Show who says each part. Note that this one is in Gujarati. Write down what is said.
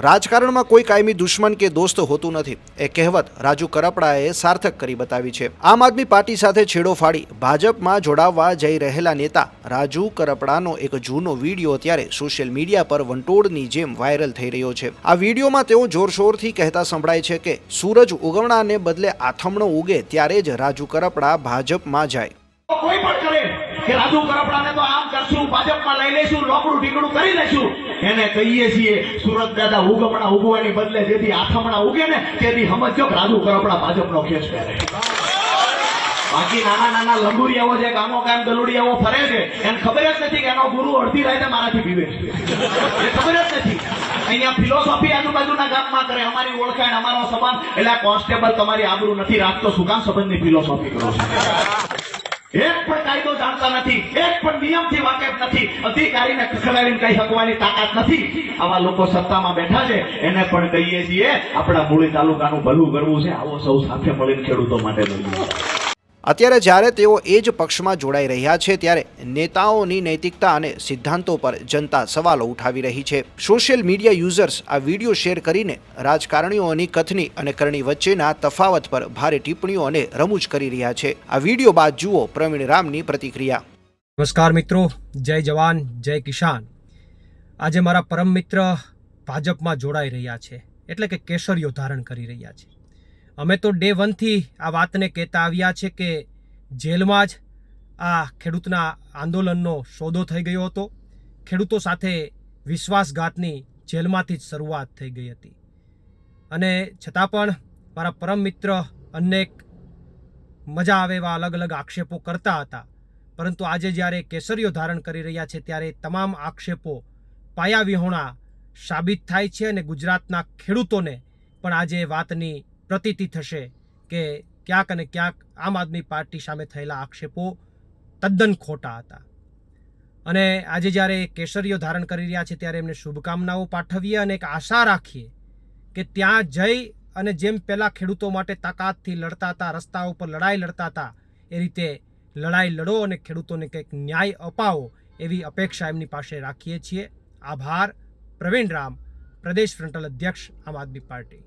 Speaker 1: રાજકારણમાં કોઈ કાયમી દુશ્મન કે દોસ્ત હોતું નથી, એ કહેવત રાજુ કરપડાએ સાર્થક કરી બતાવી છે। આમ આદમી પાર્ટી સાથે છેડો ફાડી ભાજપમાં જોડાવવા જઈ રહેલા નેતા રાજુ કરપડાનો એક જૂનો વિડીયો અત્યારે સોશિયલ મીડિયા પર વંટોળની જેમ વાયરલ થઈ રહ્યો છે। આ વિડીયોમાં તેઓ જોરશોરથી કહેતા સંભળાય છે કે સૂરજ ઉગવણાને બદલે આથમણો ઉગે ત્યારે જ રાજુ કરપડા ભાજપમાં જાય।
Speaker 2: કોઈ પણ કરે કે રાજુ કરપડાને તો આમ કરશું, ભાજપમાં લઈ લેશું, લોકડું ઢીકડું કરી લેશું, એને કહીએ છીએ સુરત દાદા ઉગમણા ઉગવાની બદલે જેથી આથમણા ઉગે ને તેથી સમજો કે રાજુ કરપડા ભાજપનો ખેસ પહેરે। બાકી નાના નાના લંબુરિયાઓ જે ગામો ગામ ગલુડિયાઓ ફરે છે એને ખબર જ નથી કે એનો ગુરુ અડધી રાતે મારાથી પીવે છે, એ ખબર જ નથી। અહીંયા ફિલોસોફી આજુબાજુના ગામમાં કરે, અમારી ઓળખાણ, અમારો સંબંધ, એટલે કોન્સ્ટેબલ તમારી આબરૂ નથી રાખતો, શું કામ સંબંધની ફિલોસોફી કરો છો? એક પણ કાયદો જાણતા નથી, એક પણ નિયમથી વાકેફ નથી, અધિકારીને ખખડાવીને કઈ શકવાની તાકાત નથી। આવા લોકો સત્તામાં બેઠા છે, એને પણ કહીએ છીએ આપણા મૂળી તાલુકાનું ભલું કરવું છે, આવો સૌ સાથે મળીને ખેડૂતો માટે લઈએ।
Speaker 1: અત્યારે જ્યારે તેઓ એ જ પક્ષમાં જોડાઈ રહ્યા છે ત્યારે નેતાઓની નૈતિકતા અને સિદ્ધાંતો પર જનતા સવાલો ઉઠાવી રહી છે। સોશિયલ મીડિયા યુઝર્સ આ વિડીયો શેર કરીને રાજકારણીઓની કથની અને કરણી વચ્ચેના તફાવત પર ભારે ટિપ્પણીઓ અને રમૂજ કરી રહ્યા છે। આ વિડીયો બાદ જુઓ પ્રવીણ રામની પ્રતિક્રિયા।
Speaker 3: નમસ્કાર મિત્રો, જય જવાન જય કિસાન। આજે મારા પરમ મિત્ર ભાજપમાં જોડાઈ રહ્યા છે, એટલે કે કેસરીઓ ધારણ કરી રહ્યા છે। અમે તો ડે 1 થી આ વાતને કહેતા આવ્યા છે કે જેલમાં જ આ ખેડૂતના આંદોલનનો સોદો થઈ ગયો હતો। ખેડૂતો સાથે વિશ્વાસઘાતની જેલમાંથી જ શરૂઆત થઈ ગઈ હતી, અને છતાં પણ મારા પરમ મિત્ર અનેક મજા આવે એવા અલગ અલગ આક્ષેપો કરતા હતા, પરંતુ આજે જ્યારે કેસરીઓ ધારણ કરી રહ્યા છે ત્યારે તમામ આક્ષેપો પાયાવિહોણા સાબિત થાય છે, અને ગુજરાતના ખેડૂતોને પણ આજે વાતની પ્રતીતિ થશે કે ક્યાંક અને ક્યાંક આમ આદમી પાર્ટી સામે થયેલા આક્ષેપો તદ્દન ખોટા હતા। અને આજે જ્યારે કેસરીઓ ધારણ કરી રહ્યા છે ત્યારે એમને શુભકામનાઓ પાઠવીએ અને એક આશા રાખીએ કે ત્યાં જઈ અને જેમ પહેલાં ખેડૂતો માટે તાકાતથી લડતા હતા, રસ્તાઓ પર લડાઈ લડતા હતા, એ રીતે લડાઈ લડો અને ખેડૂતોને કંઈક ન્યાય અપાવો એવી અપેક્ષા એમની પાસે રાખીએ છીએ। આભાર। પ્રવીણ રામ, પ્રદેશ ફ્રન્ટલ અધ્યક્ષ, આમ આદમી પાર્ટી।